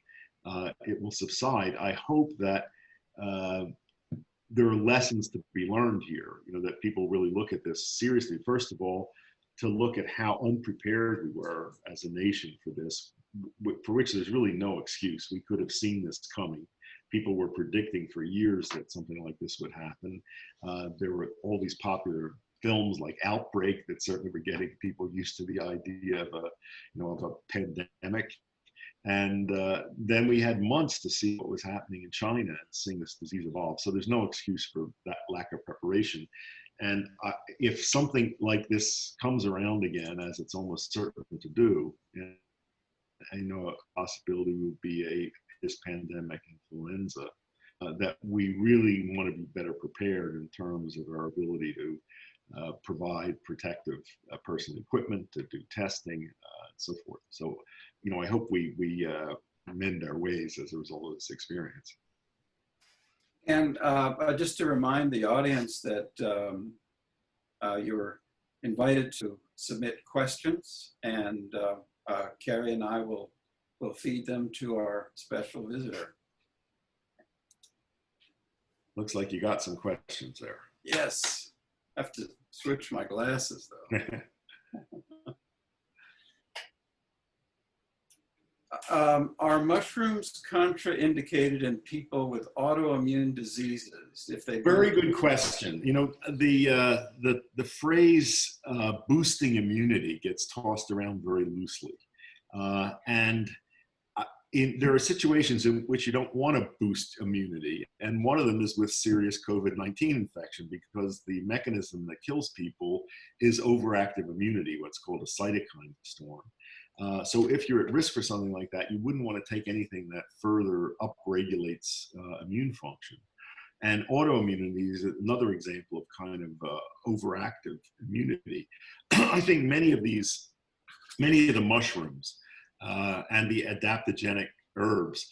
Speaker 3: it will subside. I hope that there are lessons to be learned here. That people really look at this seriously. First of all, to look at how unprepared we were as a nation for this, for which there's really no excuse. We could have seen this coming. People were predicting for years that something like this would happen. There were all these popular films like Outbreak that certainly were getting people used to the idea of a pandemic. And then we had months to see what was happening in China and seeing this disease evolve. So there's no excuse for that lack of preparation. And if something like this comes around again, as it's almost certain to do, I know a possibility would be this pandemic influenza, that we really want to be better prepared in terms of our ability to provide protective personal equipment, to do testing, and so forth. So, I hope we mend our ways as a result of this experience.
Speaker 2: And just to remind the audience that you're invited to submit questions, and Carrie and I will feed them to our special visitor.
Speaker 3: Looks like you got some questions there.
Speaker 2: Yes, I have to switch my glasses though. Are mushrooms contraindicated in people with autoimmune diseases?
Speaker 3: Very good question. The phrase boosting immunity gets tossed around very loosely. There are situations in which you don't want to boost immunity. And one of them is with serious COVID-19 infection, because the mechanism that kills people is overactive immunity, what's called a cytokine storm. So if you're at risk for something like that, you wouldn't want to take anything that further upregulates immune function. And autoimmunity is another example of kind of overactive immunity. I think many of the mushrooms and the adaptogenic herbs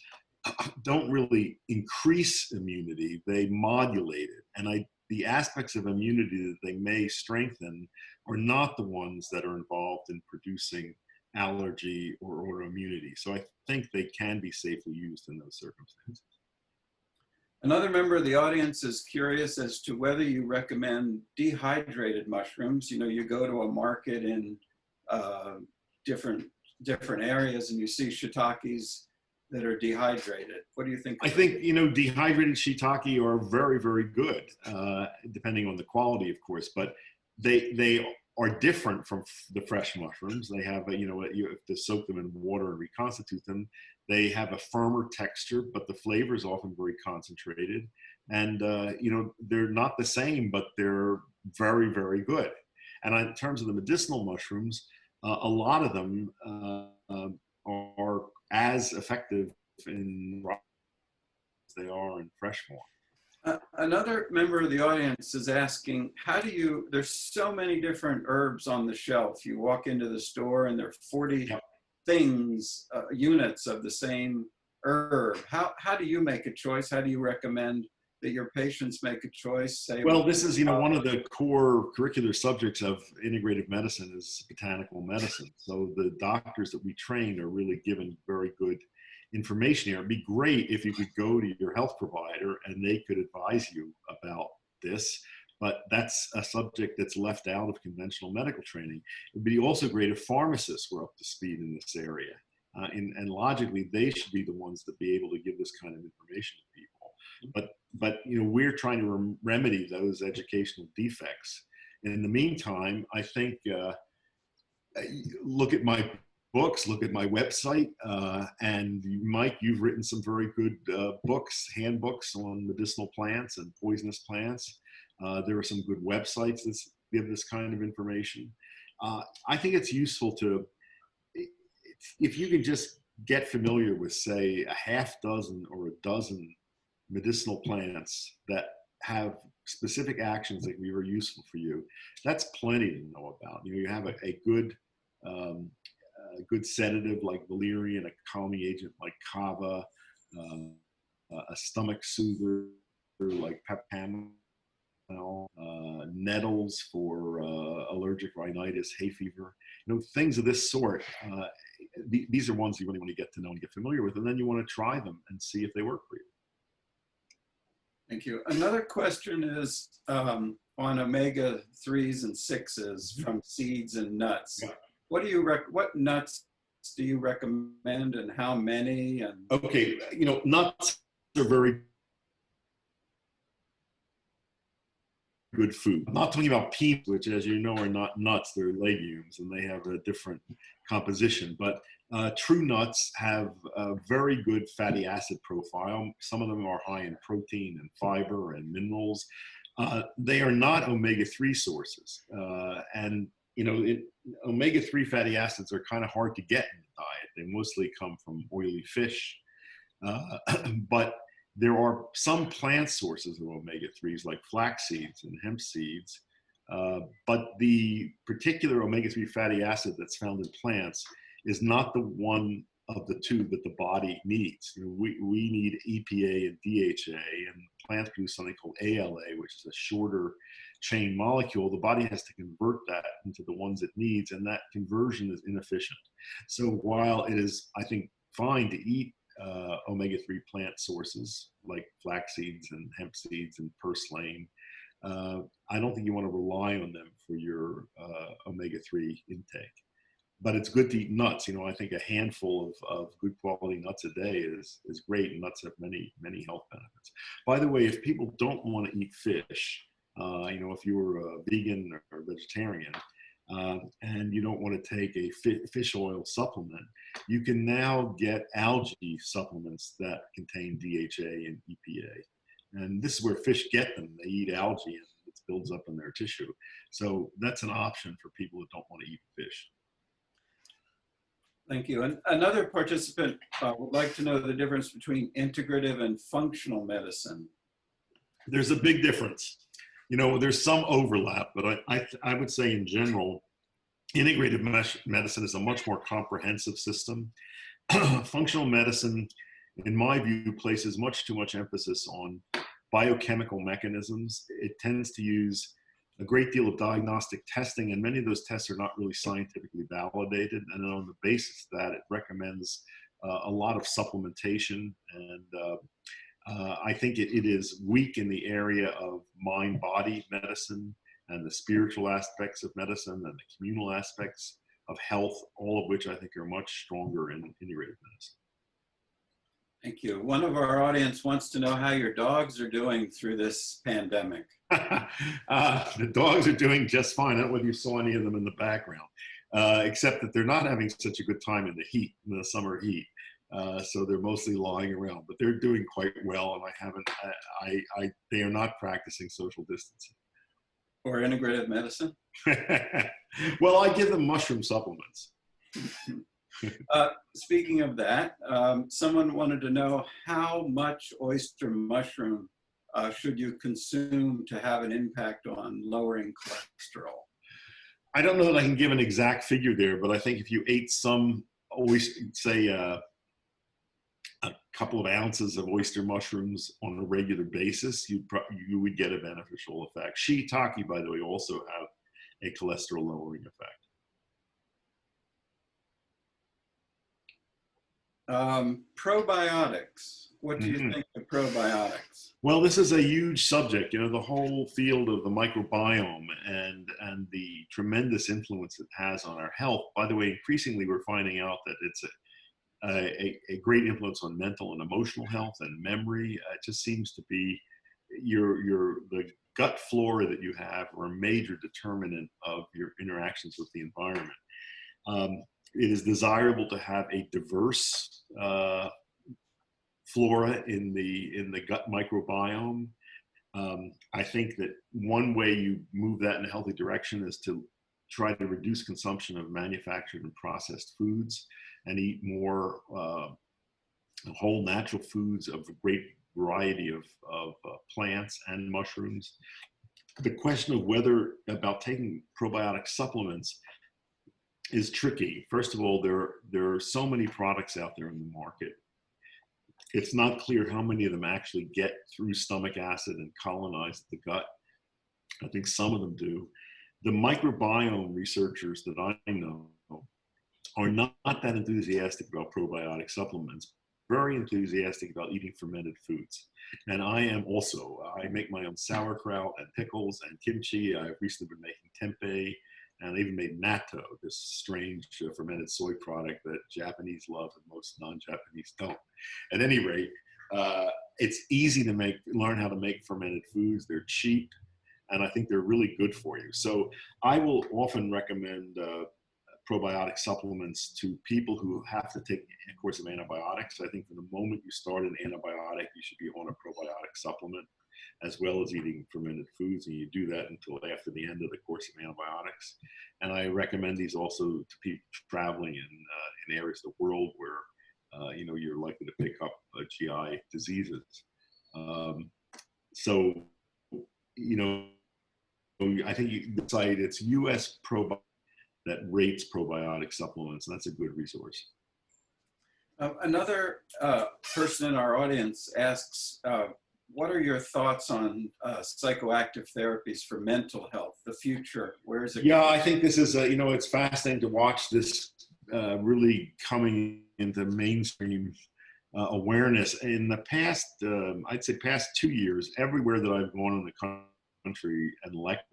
Speaker 3: don't really increase immunity, they modulate it. And the aspects of immunity that they may strengthen are not the ones that are involved in producing allergy or autoimmunity. So I think they can be safely used in those circumstances.
Speaker 2: Another member of the audience is curious as to whether you recommend dehydrated mushrooms. You go to a market in different areas and you see shiitakes that are dehydrated. What do you think?
Speaker 3: I think, dehydrated shiitake are very, very good, depending on the quality, of course, but they are different from the fresh mushrooms. They have, you have to soak them in water and reconstitute them. They have a firmer texture, but the flavor is often very concentrated. And, they're not the same, but they're very, very good. And in terms of the medicinal mushrooms, a lot of them are as effective in raw as they are in fresh form.
Speaker 2: Another member of the audience is asking, how do you, there's so many different herbs on the shelf. You walk into the store and there are 40 things, units of the same herb. How do you make a choice? How do you recommend that your patients make a choice? Say,
Speaker 3: well, this is, one of the core curricular subjects of integrative medicine is botanical medicine. So the doctors that we train are really given very good information here. It'd be great if you could go to your health provider and they could advise you about this, but that's a subject that's left out of conventional medical training. It'd be also great if pharmacists were up to speed in this area. And logically, they should be the ones that be able to give this kind of information to people. But we're trying to remedy those educational defects. In the meantime, I think look at my books, look at my website, and Mike, you've written some very good books, handbooks on medicinal plants and poisonous plants. There are some good websites that give this kind of information. I think it's useful to, if you can just get familiar with, say, a half dozen or a dozen medicinal plants that have specific actions that can be very useful for you, that's plenty to know about. You have a good sedative like valerian, a calming agent like kava, a stomach soother like peppermint, nettles for allergic rhinitis, hay fever, things of this sort. These are ones you really want to get to know and get familiar with, and then you want to try them and see if they work for you.
Speaker 2: Thank you. Another question is on omega-3s and 6s from seeds and nuts.
Speaker 3: Yeah.
Speaker 2: What nuts do you recommend and how many? And
Speaker 3: okay, nuts are very good food. I'm not talking about peanuts, which, as you know, are not nuts. They're legumes, and they have a different composition. But true nuts have a very good fatty acid profile. Some of them are high in protein and fiber and minerals. They are not omega-3 sources. And omega-3 fatty acids are kind of hard to get in the diet. They mostly come from oily fish. But there are some plant sources of omega-3s like flax seeds and hemp seeds. But the particular omega-3 fatty acid that's found in plants is not the one of the two that the body needs. We need EPA and DHA, and plants produce something called ALA, which is a shorter chain molecule. The body has to convert that into the ones it needs, and that conversion is inefficient. So while it is, I think, fine to eat omega-3 plant sources like flax seeds and hemp seeds and purslane, I don't think you want to rely on them for your omega-3 intake. But it's good to eat nuts. I think a handful of good quality nuts a day is great, and nuts have many, many health benefits. By the way, if people don't want to eat fish, if you're a vegan or vegetarian, and you don't want to take a fish oil supplement, you can now get algae supplements that contain DHA and EPA. And this is where fish get them. They eat algae and it builds up in their tissue. So that's an option for people who don't want to eat fish.
Speaker 2: Thank you. And another participant would like to know the difference between integrative and functional medicine.
Speaker 3: There's a big difference. There's some overlap, but I would say in general, integrative medicine is a much more comprehensive system. Functional medicine, in my view, places much too much emphasis on biochemical mechanisms. It tends to use a great deal of diagnostic testing, and many of those tests are not really scientifically validated. And on the basis of that, it recommends a lot of supplementation. And I think it is weak in the area of mind-body medicine and the spiritual aspects of medicine and the communal aspects of health, all of which I think are much stronger in integrative medicine.
Speaker 2: Thank you. One of our audience wants to know how your dogs are doing through this pandemic.
Speaker 3: The dogs are doing just fine. I don't know whether you saw any of them in the background, except that they're not having such a good time in the heat, in the summer heat. So they're mostly lying around, but they're doing quite well. And they are not practicing social distancing.
Speaker 2: Or integrative medicine?
Speaker 3: Well, I give them mushroom supplements.
Speaker 2: Speaking of that, someone wanted to know how much oyster mushroom should you consume to have an impact on lowering cholesterol?
Speaker 3: I don't know that I can give an exact figure there, but I think if you ate some, always say a couple of ounces of oyster mushrooms on a regular basis, you would get a beneficial effect. Shiitake, by the way, also have a cholesterol lowering effect.
Speaker 2: Probiotics. What do you think of probiotics?
Speaker 3: Well, this is a huge subject, you know, the whole field of the microbiome and the tremendous influence it has on our health. By the way, increasingly we're finding out that it's a great influence on mental and emotional health and memory. It just seems to be the gut flora that you have are a major determinant of your interactions with the environment. It is desirable to have a diverse flora in the gut microbiome. I think that one way you move that in a healthy direction is to try to reduce consumption of manufactured and processed foods and eat more whole natural foods of a great variety of plants and mushrooms. The question of whether about taking probiotic supplements is tricky. First of all, there are so many products out there in the market. It's not clear how many of them actually get through stomach acid and colonize the gut. I think some of them do. The microbiome researchers that I know are not that enthusiastic about probiotic supplements, very enthusiastic about eating fermented foods. And I am also. I make my own sauerkraut and pickles and kimchi. I've recently been making tempeh, and I even made natto, this strange fermented soy product that Japanese love and most non-Japanese don't. At any rate, it's easy to learn how to make fermented foods. They're cheap, and I think they're really good for you. So I will often recommend probiotic supplements to people who have to take a course of antibiotics. I think from the moment you start an antibiotic, you should be on a probiotic supplement, as well as eating fermented foods, and you do that until after the end of the course of antibiotics. And I recommend these also to people traveling in areas of the world where you're likely to pick up GI diseases. So I think you decide it's U.S. Probiotics that rates probiotic supplements, and that's a good resource.
Speaker 2: Another person in our audience asks, what are your thoughts on psychoactive therapies for mental health, the future? Where is it?
Speaker 3: Yeah, I think this is, it's fascinating to watch this really coming into mainstream awareness. In the past, I'd say past 2 years, everywhere that I've gone in the country and lectured,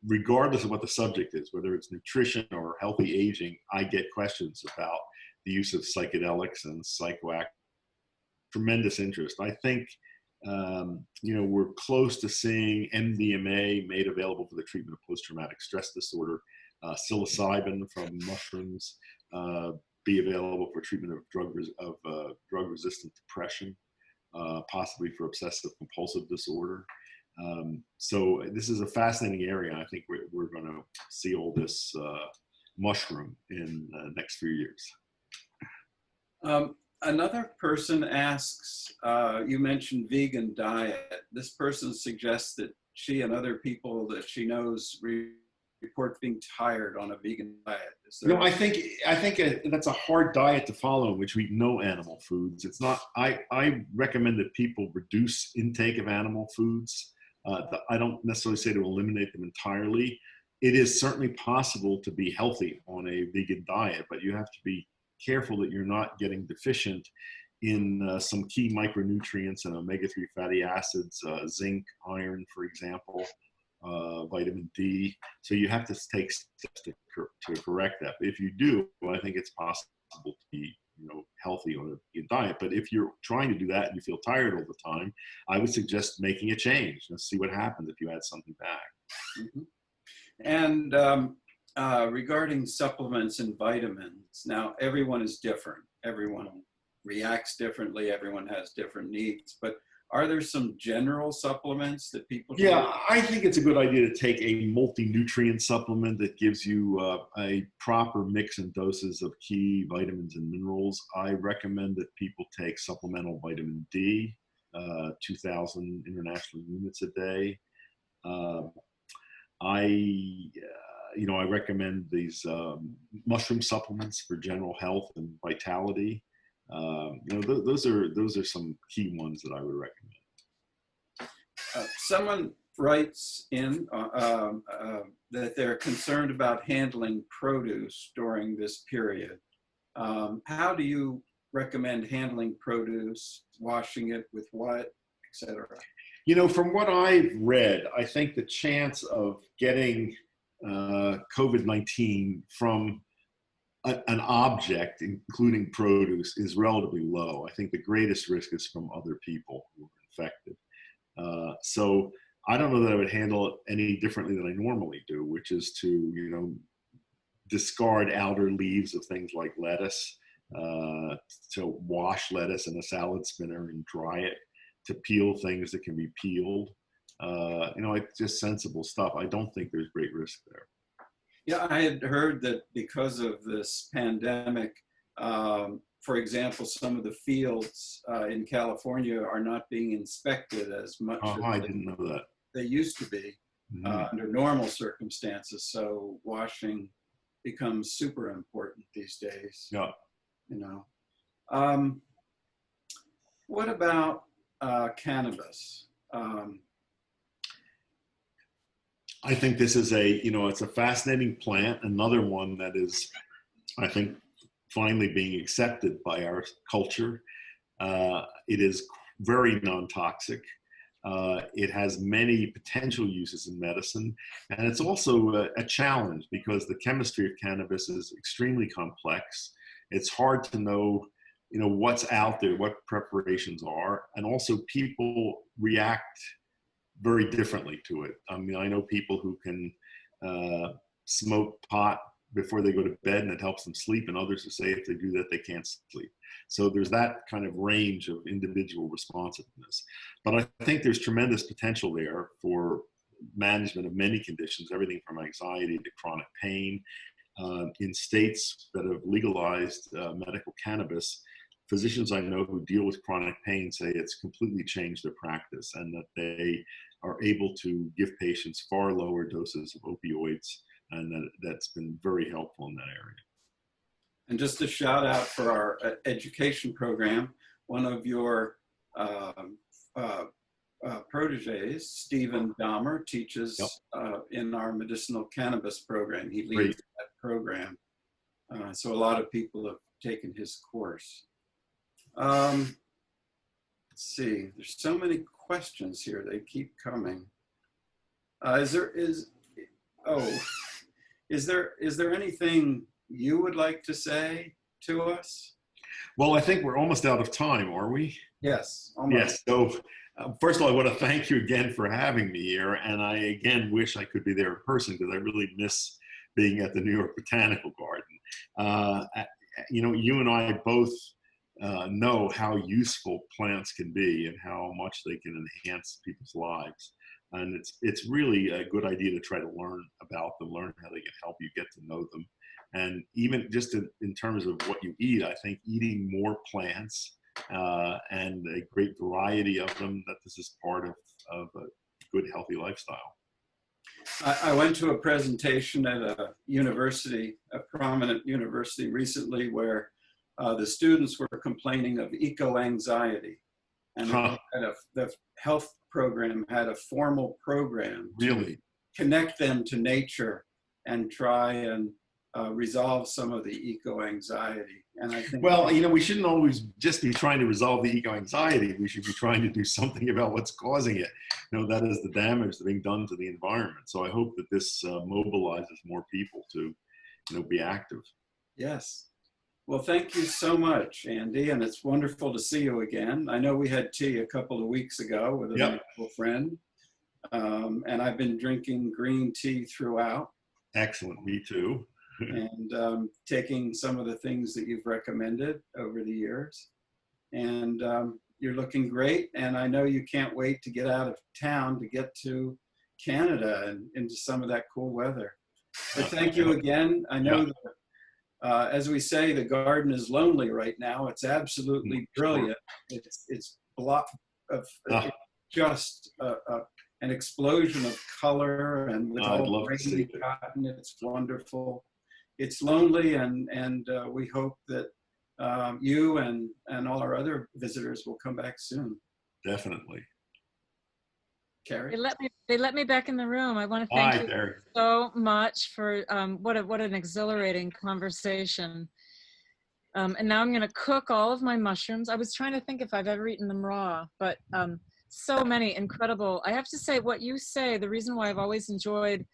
Speaker 3: regardless of what the subject is, whether it's nutrition or healthy aging, I get questions about the use of psychedelics and psychoactive. Tremendous interest. I think, we're close to seeing MDMA made available for the treatment of post-traumatic stress disorder, psilocybin from mushrooms be available for treatment of drug-resistant depression, possibly for obsessive compulsive disorder. So this is a fascinating area. I think we're going to see all this mushroom in the next few years.
Speaker 2: Another person asks, you mentioned vegan diet. This person suggests that she and other people that she knows report being tired on a vegan diet.
Speaker 3: I think that's a hard diet to follow, in which we eat no animal foods. It's not. I recommend that people reduce intake of animal foods. I don't necessarily say to eliminate them entirely. It is certainly possible to be healthy on a vegan diet, but you have to be careful that you're not getting deficient in some key micronutrients and omega-3 fatty acids, zinc, iron, for example, vitamin D. So you have to take steps to correct that. But if you do, I think it's possible to be healthy on a diet. But if you're trying to do that and you feel tired all the time, I would suggest making a change and see what happens if you add something back.
Speaker 2: Mm-hmm. And regarding supplements and vitamins, now everyone is different. Everyone reacts differently. Everyone has different needs. But are there some general supplements that people can
Speaker 3: Yeah, I think it's a good idea to take a multi-nutrient supplement that gives you a proper mix and doses of key vitamins and minerals. I recommend that people take supplemental vitamin D, 2,000 international units a day. Uh, I recommend these mushroom supplements for general health and vitality. Those are some key ones that I would recommend.
Speaker 2: Someone writes in that they're concerned about handling produce during this period. How do you recommend handling produce, washing it with what, etc.?
Speaker 3: From what I've read, I think the chance of getting COVID-19 from an object, including produce, is relatively low. I think the greatest risk is from other people who are infected. So I don't know that I would handle it any differently than I normally do, which is to, discard outer leaves of things like lettuce, to wash lettuce in a salad spinner and dry it, to peel things that can be peeled. It's just sensible stuff. I don't think there's great risk there.
Speaker 2: Yeah, I had heard that because of this pandemic, for example, some of the fields in California are not being inspected as much as
Speaker 3: I didn't know that.
Speaker 2: they used to be under normal circumstances. So washing becomes super important these days.
Speaker 3: Yeah.
Speaker 2: What about cannabis?
Speaker 3: I think this is it's a fascinating plant. Another one that is, I think, finally being accepted by our culture. It is very non-toxic. It has many potential uses in medicine, and it's also a challenge because the chemistry of cannabis is extremely complex. It's hard to know, what's out there, what preparations are, and also people react very differently to it. I mean, I know people who can smoke pot before they go to bed and it helps them sleep, and others who say if they do that, they can't sleep. So there's that kind of range of individual responsiveness. But I think there's tremendous potential there for management of many conditions, everything from anxiety to chronic pain. In states that have legalized medical cannabis, physicians I know who deal with chronic pain say it's completely changed their practice, and that they are able to give patients far lower doses of opioids, and that's been very helpful in that area.
Speaker 2: And just a shout out for our education program, one of your proteges, Stephen Dahmer, teaches in our medicinal cannabis program. He leads that program. So a lot of people have taken his course. Let's see, there's so many questions here. They keep coming. Is there anything you would like to say to us?
Speaker 3: Well, I think we're almost out of time, are we?
Speaker 2: Yes, almost.
Speaker 3: Yes. So first of all, I want to thank you again for having me here. And I, again, wish I could be there in person because I really miss being at the New York Botanical Garden. You and I both know how useful plants can be and how much they can enhance people's lives. And it's really a good idea to try to learn about them, learn how they can help you get to know them. And even just in terms of what you eat, I think eating more plants and a great variety of them, that this is part of a good, healthy lifestyle. I
Speaker 2: went to a presentation at a university, a prominent university recently, where the students were complaining of eco-anxiety. And the health program had a formal program to connect them to nature and try and resolve some of the eco-anxiety. And I think,
Speaker 3: well, we shouldn't always just be trying to resolve the eco-anxiety. We should be trying to do something about what's causing it. That is the damage that's being done to the environment. So I hope that this mobilizes more people to, be active.
Speaker 2: Yes. Well, thank you so much, Andy, and it's wonderful to see you again. I know we had tea a couple of weeks ago with a mutual friend, and I've been drinking green tea throughout.
Speaker 3: Excellent, me too.
Speaker 2: And taking some of the things that you've recommended over the years. And you're looking great. And I know you can't wait to get out of town to get to Canada and into some of that cool weather. But thank you again. I know that, as we say, the garden is lonely right now. It's absolutely brilliant. It's block of just an explosion of color, and with all rainy cotton, it's wonderful. It's lonely, and we hope that you and all our other visitors will come back soon.
Speaker 3: Definitely.
Speaker 2: Carrie?
Speaker 1: They let me back in the room. I want to thank you so much for what an exhilarating conversation. And now I'm going to cook all of my mushrooms. I was trying to think if I've ever eaten them raw, but so many incredible. I have to say, what you say, the reason why I've always enjoyed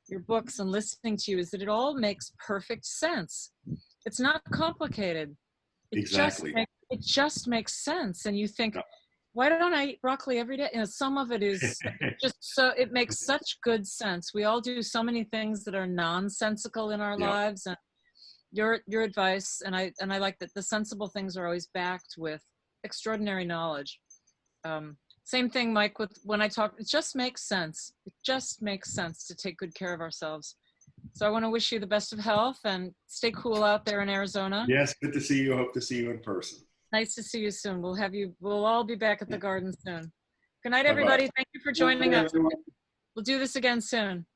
Speaker 1: your books and listening to you is that it all makes perfect sense. It's not complicated. It just makes sense. And you think, why don't I eat broccoli every day? You know, some of it is just so, it makes such good sense. We all do so many things that are nonsensical in our lives, and your advice, and I like that the sensible things are always backed with extraordinary knowledge. Same thing, Mike, with when I talk, it just makes sense. It just makes sense to take good care of ourselves. So I want to wish you the best of health and stay cool out there in Arizona.
Speaker 3: Yes, good to see you. Hope to see you in person.
Speaker 1: Nice to see you soon. We'll all be back at the garden soon. Good night, everybody. Thank you for joining us. We'll do this again soon.